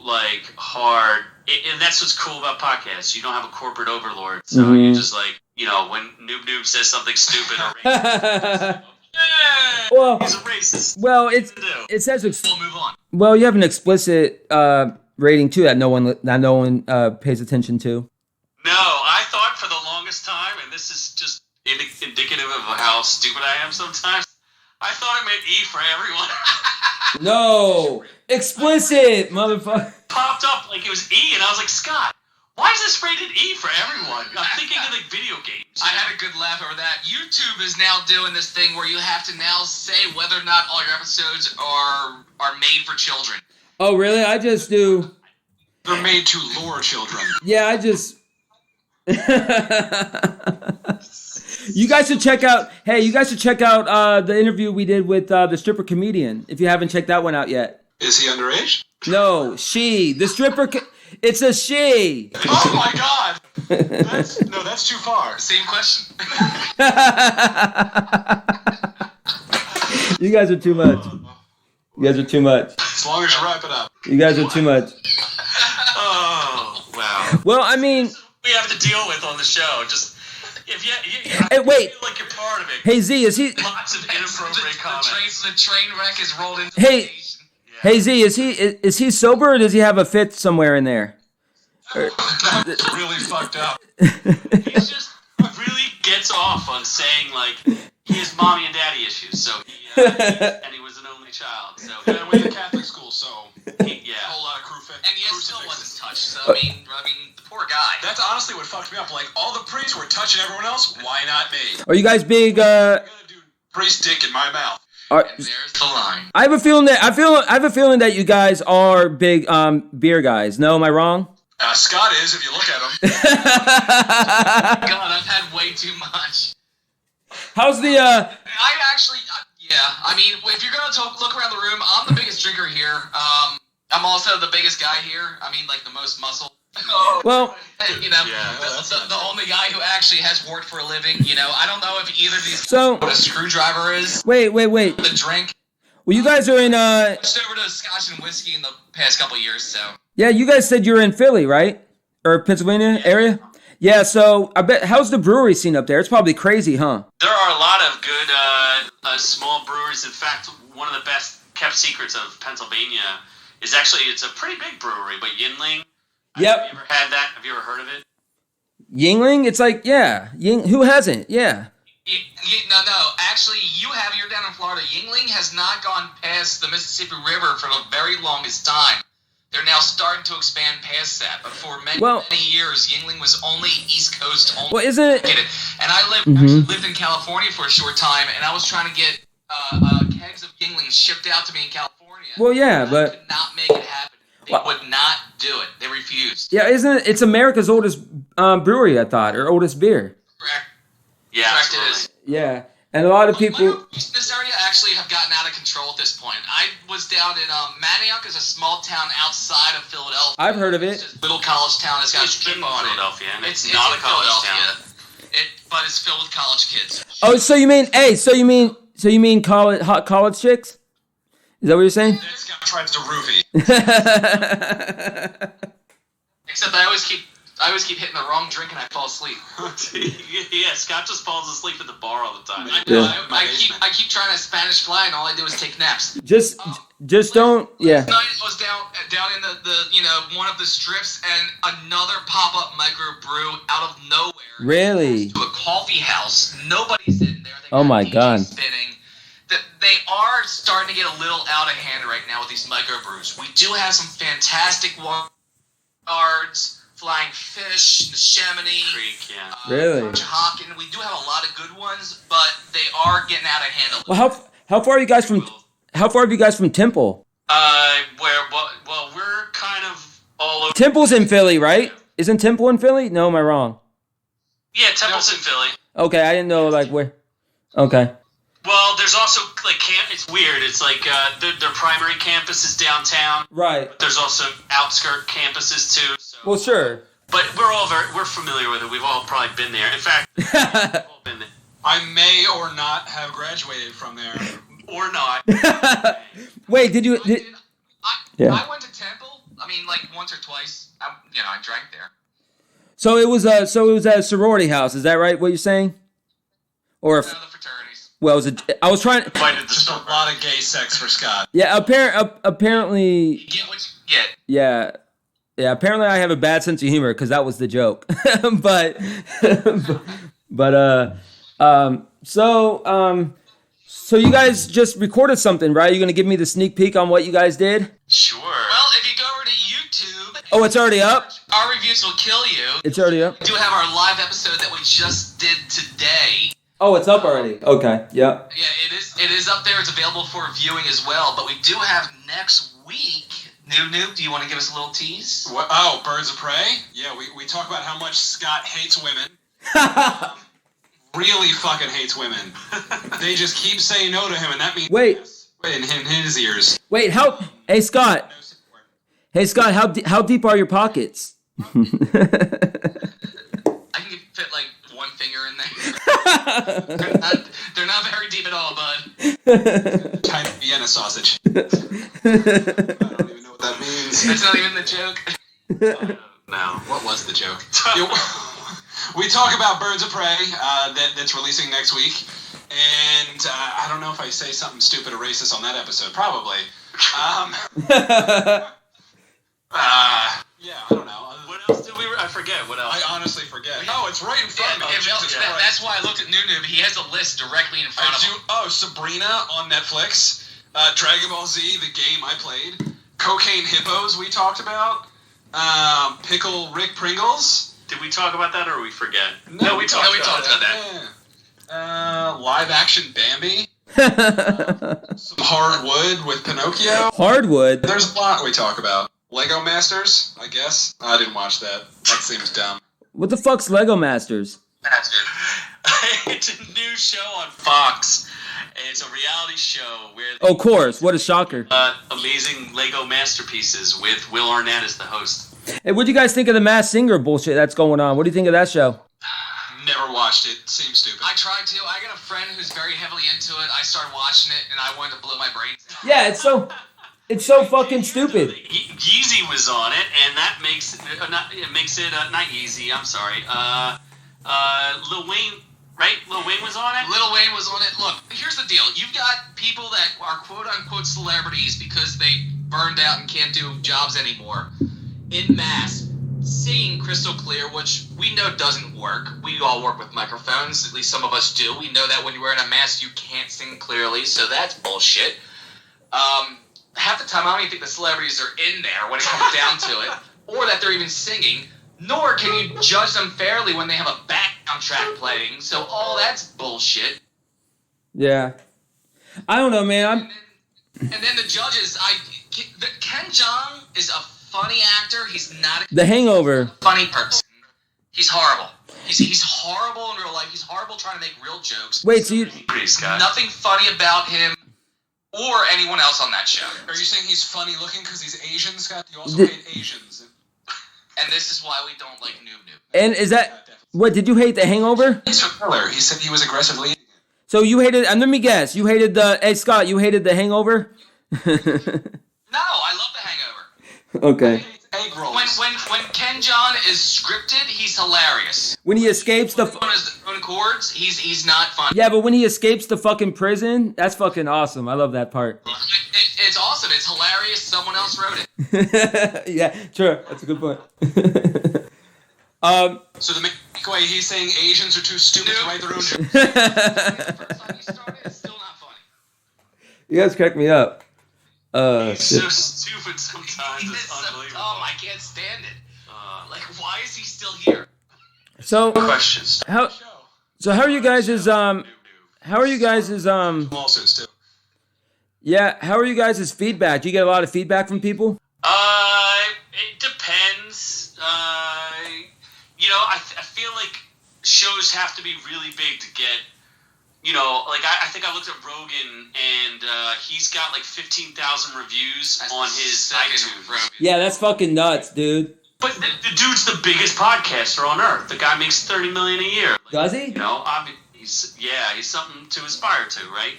hard. And that's what's cool about podcasts. You don't have a corporate overlord. So you just, when Noob Noob says something stupid or racist, well, he's a racist. Well, it says we'll move on. Well, you have an explicit rating too that no one pays attention to. No, I thought for the longest time, and this is just indicative of how stupid I am sometimes. I thought it meant E for everyone. No, explicit, motherfucker. Popped up like it was E, and I was like, Scott, why is this rated E for everyone? I'm thinking of video games. I had a good laugh over that. YouTube is now doing this thing where you have to now say whether or not all your episodes are made for children. Oh, really? I just do. They're made to lure children. Yeah, I just. You guys should check out. Hey, you guys should check out the interview we did with the stripper comedian. If you haven't checked that one out yet. Is he underage? No, she. The stripper. It's a she. Oh my God. That's too far. Same question. You guys are too much. You guys are too much. As long as you wrap it up. You guys are too much. Oh wow. Well, I mean, we have to deal with on the show. Just. If you hey, wait. Feel like you're part of it. Hey Z, is he? Lots of inappropriate comments. The train wreck is rolled into Hey, Hey Z, is he sober or does he have a fit somewhere in there? That's really fucked up. He's just really gets off on saying like he has mommy and daddy issues. So and he was an only child. So And I went to Catholic school, so a yeah. whole lot of And yet still wasn't touched. So I mean, the poor guy. That's honestly what fucked me up. Like, all the priests were touching everyone else. Why not me? Are you guys big? I'm gonna do priest dick in my mouth. Are, And there's the line. I have a feeling that you guys are big beer guys. No, am I wrong? Scott is, if you look at him. God, I've had way too much. How's the I actually, yeah. I mean, if you're gonna look around the room, I'm the biggest drinker here. I'm also the biggest guy here. I mean, like the most muscle. Well, You know, Yeah, the only guy who actually has worked for a living. You know, I don't know if either of these So- know what a screwdriver is. wait. The drink. Well, you guys are in Switched over to Scotch and whiskey in the past couple years, so. yeah, you guys said you're in Philly, right? Or Pennsylvania area? Yeah, so I bet how's the brewery scene up there? It's probably crazy, huh? There are a lot of good small breweries. In fact, one of the best kept secrets of Pennsylvania is actually it's a pretty big brewery, but Yingling. Yep. Have you ever had that? Have you ever heard of it? Yingling? It's like, yeah. Who hasn't? Yeah. No. Actually, you have. You're down in Florida. Yingling has not gone past the Mississippi River for the very longest time. They're now starting to expand past that. But for many years, Yingling was only East Coast only. Well, isn't it? And I actually lived in California for a short time, and I was trying to get kegs of Yingling shipped out to me in California. Well, yeah, and but I could not make it happen. They would not do it. They refused. yeah, isn't it? It's America's oldest brewery, I thought, or oldest beer. Correct. Yeah, Correct, it absolutely. is. Yeah, and a lot of people. This area actually have gotten out of control at this point. I was down in Manioc, is a small town outside of Philadelphia. I've heard of it. It's just a little college town. It's got It's a in chip on it. Philadelphia, and it's It's not in a college Philadelphia. town. But it's filled with college kids. Oh, so you mean hot college chicks? Is that what you're saying? Then Scott tries to roofie. Except I always keep hitting the wrong drink and I fall asleep. Yeah, Scott just falls asleep at the bar all the time. I know. Yeah. I keep trying to Spanish fly and all I do is take naps. just don't. Yeah. Last night I was down in the one of the strips and another pop-up microbrew out of nowhere. Really? To a coffee house. Nobody's in there. They Oh got my DJs God. Spinning. They are starting to get a little out of hand right now with these microbrews. We do have some fantastic cards, Flying Fish, the Chamonix, Creek, yeah. Really? Hawken. We do have a lot of good ones, but they are getting out of hand a little. Well, how far are you guys from Temple? Well, we're kind of all over. Temple's in Philly, right? Isn't Temple in Philly? No, am I wrong? Yeah, Temple's in Philly. Okay, I didn't know like where. Okay. Well, there's also like it's weird. It's like their primary campus is downtown. Right. But there's also outskirt campuses too. So. Well, sure. But we're familiar with it. We've all probably been there. In fact, we've all been there. I may or not have graduated from there. Or not. Wait, did you? Yeah. I went to Temple. I mean, like once or twice. I drank there. So it was a sorority house. Is that right? What you're saying? Or None of the fraternities. well, I was trying. Invited to Just a lot of gay sex for Scott. Yeah. Apparently. You get what you get. Yeah. Yeah. Apparently, I have a bad sense of humor because that was the joke. So you guys just recorded something, right? You're gonna give me the sneak peek on what you guys did? Sure. Well, if you go over to YouTube, Oh, it's already up. our reviews will kill you. It's already up. We do have our live episode that we just did today. Oh, it's up already. Okay. Yeah. Yeah, it is up there. It's available for viewing as well. But we do have next week. Noob Noob, do you want to give us a little tease? What? Oh, Birds of Prey? Yeah, we talk about how much Scott hates women. Really fucking hates women. They just keep saying no to him, and that means Wait. yes in his ears. Wait. Hey, Scott. No support. Hey, Scott. How deep are your pockets? I can fit like one finger in there. they're not very deep at all, bud. Tiny Vienna sausage. I don't even know what that means. That's not even the joke. No. What was the joke? We talk about Birds of Prey that's releasing next week, and I don't know if I say something stupid or racist on that episode. Probably. Yeah, I don't know. What else did we? I forget. What else? I honestly forget. No, it's right in front of me. That's why I looked at Noob Noob. He has a list directly in front of him. Sabrina on Netflix. Dragon Ball Z, the game I played. Cocaine Hippos we talked about. Pickle Rick Pringles. Did we talk about that or we forget? No, we talked about that. Yeah. Live action Bambi. Some hardwood with Pinocchio. Hardwood? There's a lot we talk about. Lego Masters, I guess. I didn't watch that. That seems dumb. What the fuck's Lego Masters? It's a new show on Fox. It's a reality show where... Oh, of course. What a shocker. Amazing Lego masterpieces with Will Arnett as the host. Hey, what do you guys think of the Masked Singer bullshit that's going on? What do you think of that show? Never watched it. Seems stupid. I tried to. I got a friend who's very heavily into it. I started watching it, and I wanted to blow my brains out. Yeah, it's so fucking stupid. Yeezy was on it, and that makes it not Yeezy. I'm sorry. Lil Wayne, right? Lil Wayne was on it. Lil Wayne was on it. Look, here's the deal. You've got people that are quote unquote celebrities because they burned out and can't do jobs anymore. In mass, singing crystal clear, which we know doesn't work. We all work with microphones. At least some of us do. We know that when you're wearing a mask, you can't sing clearly, so that's bullshit. Half the time, I don't even think the celebrities are in there when it comes down to it, or that they're even singing, nor can you judge them fairly when they have a background track playing, so all that's bullshit. Yeah. I don't know, man. And then the judges, Ken Jeong is a funny actor. He's not The Hangover. a funny person. He's horrible. He's horrible in real life. He's horrible trying to make real jokes. Wait, so you... Nothing funny about him or anyone else on that show. Are you saying he's funny looking because he's Asian, Scott? You also hate Asians. And this is why we don't like Noob Noob. And is that... What, did you hate The Hangover? He's from Miller. He said he was aggressively... So you hated... And let me guess. You hated the... Hey, Scott, you hated The Hangover? No, I love The Hangover. Okay. Egg rolls. When Ken Jeong is scripted, he's hilarious. When he escapes the... On his own chords, he's not funny. Yeah, but when he escapes the fucking prison, that's fucking awesome. I love that part. It's awesome. It's hilarious. Someone else wrote it. Yeah, true. That's a good point. So the takeaway, he's saying Asians are too stupid to write their own jokes. The first time he started, it's still not funny. You guys crack me up. He's so stupid sometimes. He is It's so unbelievable. dumb. I can't stand it. Like, why is he still here? So Questions. how are you guys' Lawsuits too. yeah, how are you guys' feedback? Do you get a lot of feedback from people? It depends. I feel like shows have to be really big to get, like I think I looked at Rogan and he's got like 15,000 reviews on his iTunes. Yeah, that's fucking nuts, dude. But the dude's the biggest podcaster on earth. The guy makes $30 million a year. Does he? He's something to aspire to, right?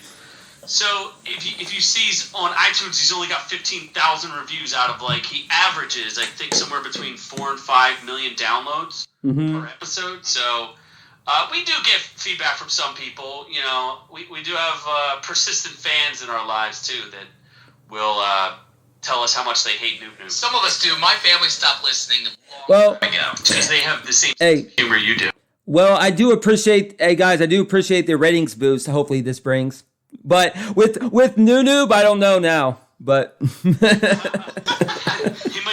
So if you see on iTunes, he's only got 15,000 reviews out of he averages I think somewhere between 4 and 5 million downloads per episode. So we do get feedback from some people. We do have persistent fans in our lives too that will tell us how much they hate Noob Noob. Some of us do. My family stopped listening a Well, long time ago. Because they have the same humor you do. Well, I do appreciate the ratings boost. Hopefully this brings. But with Noob Noob, I don't know now. But He might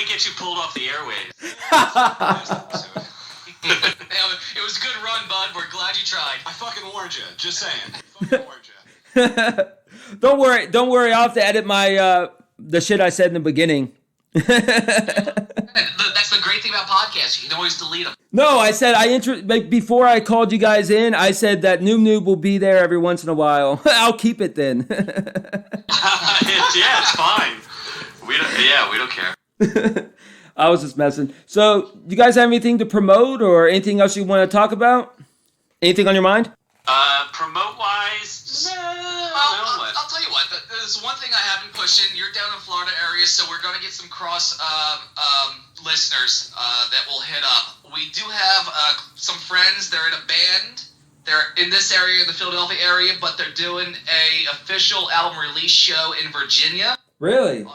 get you pulled off the airwaves. It was a good run, bud. We're glad you tried. I fucking warned you. Just saying. I fucking warned you. Don't worry. I'll have to edit my the shit I said in the beginning. That's the great thing about podcasts. You can always delete them. No, I said before I called you guys in, I said that Noob Noob will be there every once in a while. I'll keep it then. It's fine. We don't care. I was just messing. So, you guys have anything to promote or anything else you want to talk about? Anything on your mind? Promote wise, I'll tell you what. There's one thing I have been pushing. You're down in Florida area, so we're going to get some cross listeners that will hit up. We do have some friends. They're in a band, They're in this area, the Philadelphia area, but they're doing a official album release show in Virginia. Really?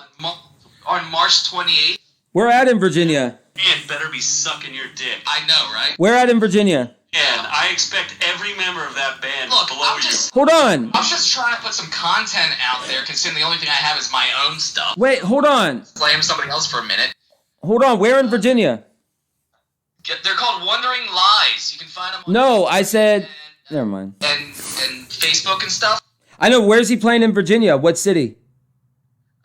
On March 28th. Where at in Virginia? Man, better be sucking your dick. I know, right? Where at in Virginia? And I expect every member of that band Look, to blow you. Hold on. I'm just trying to put some content out there, considering the only thing I have is my own stuff. Wait, hold on. Blame somebody else for a minute. Hold on. Where in Virginia? They're called Wandering Lies. You can find them on No, I said... Never mind. And Facebook and stuff. I know. Where's he playing in Virginia? What city?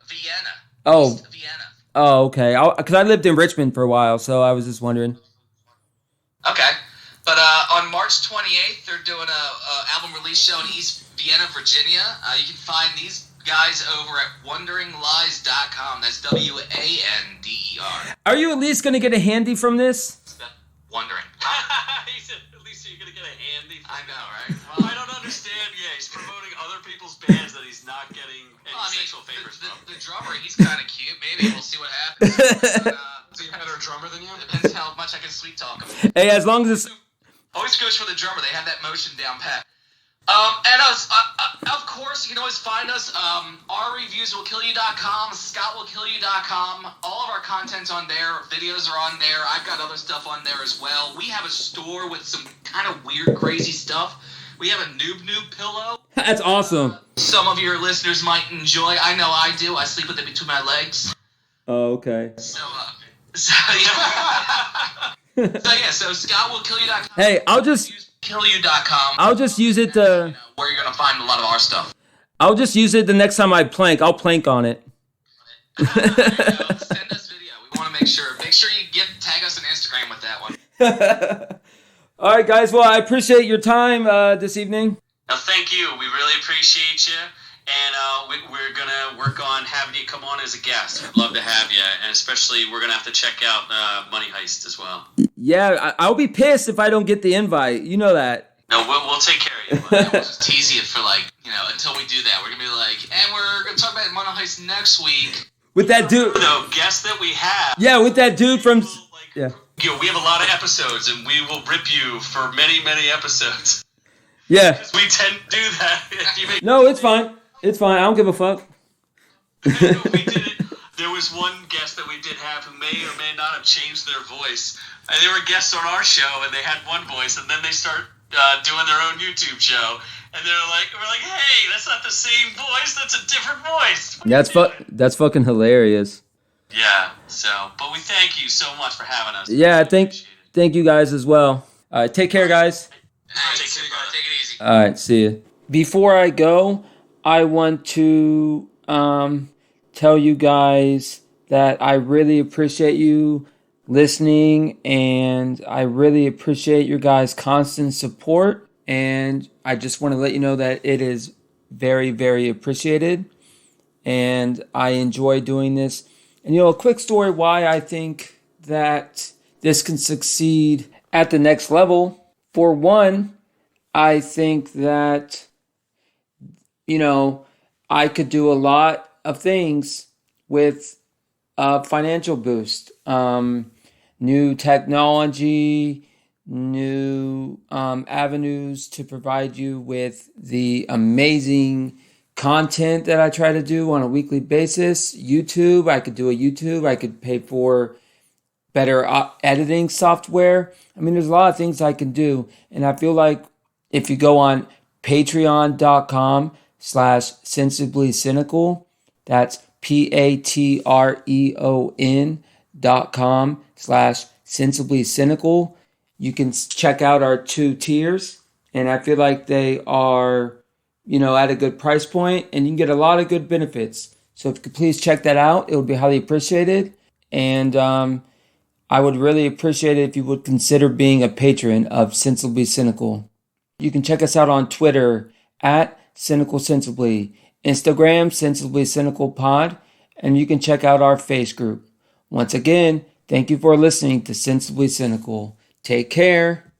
Vienna. Oh. East of Vienna. Oh, okay. Because I lived in Richmond for a while, so I was just wondering. Okay. But on March 28th, they're doing a album release show in East Vienna, Virginia. You can find these guys over at wonderinglies.com. That's WANDER. Are you at least going to get a handy from this? Wondering. He said, at least you're going to get a handy. I know, right? Well, I don't understand. Yeah, he's promoting other people's bands that he's not getting any sexual favors from. The drummer, he's kind of cute. Maybe we'll see what happens. But, Is he a better drummer than you? depends how much I can sweet talk him. Hey, as long as it's... Always goes for the drummer. They have that motion down pat. And us, of course, you can always find us. OurReviewsWillKillYou.com, ScottWillKillYou.com. All of our content's on there. Videos are on there. I've got other stuff on there as well. We have a store with some kind of weird, crazy stuff. We have a Noob Noob pillow. That's awesome. Some of your listeners might enjoy. I know I do. I sleep with it between my legs. Oh, okay. So ScottWillKillYou.com. Hey, I'll just use it to... where you're going to find a lot of our stuff. I'll just use it the next time I plank. I'll plank on it. Send us video. We want to make sure. Make sure you tag us on Instagram with that one. All right, guys. Well, I appreciate your time this evening. Now, thank you. We really appreciate you. And we're going to work on having you come on as a guest. We'd love to have you. And especially, we're going to have to check out Money Heist as well. Yeah, I'll be pissed if I don't get the invite. You know that. No, we'll take care of you. We'll just tease you for until we do that. We're going to be like, and we're going to talk about Money Heist next week. With that dude. The guest that we have. Yeah, with that dude from... Yeah. We have a lot of episodes, and we will rip you for many, many episodes. Yeah. Because we tend to do that. No, it's fine. It's fine. I don't give a fuck. We did it. There was one guest that we did have who may or may not have changed their voice. And they were guests on our show, and they had one voice, and then they start doing their own YouTube show, and we're like, hey, that's not the same voice. That's a different voice. That's fucking hilarious. Yeah. But we thank you so much for having us. Yeah, thank you guys as well. All right, take care, guys. Take it easy. All right, see you. Before I go, I want to tell you guys that I really appreciate you listening, and I really appreciate your guys' constant support, and I just want to let you know that it is very, very appreciated, and I enjoy doing this. And a quick story why I think that this can succeed at the next level. For one, I think that I could do a lot of things with a financial boost. New technology, new avenues to provide you with the amazing content that I try to do on a weekly basis. YouTube, I could do a YouTube. I could pay for better editing software. I mean, there's a lot of things I can do. And I feel like if you go on patreon.com/sensibly cynical, that's patreon.com/sensibly cynical, you can check out our 2 tiers. And I feel like they are, at a good price point, and you can get a lot of good benefits. So if you could please check that out, it would be highly appreciated. And I would really appreciate it if you would consider being a patron of Sensibly Cynical. You can check us out on Twitter at Cynical Sensibly, Instagram Sensibly Cynical Pod, and you can check out our Face group. Once again, thank you for listening to Sensibly Cynical. Take care.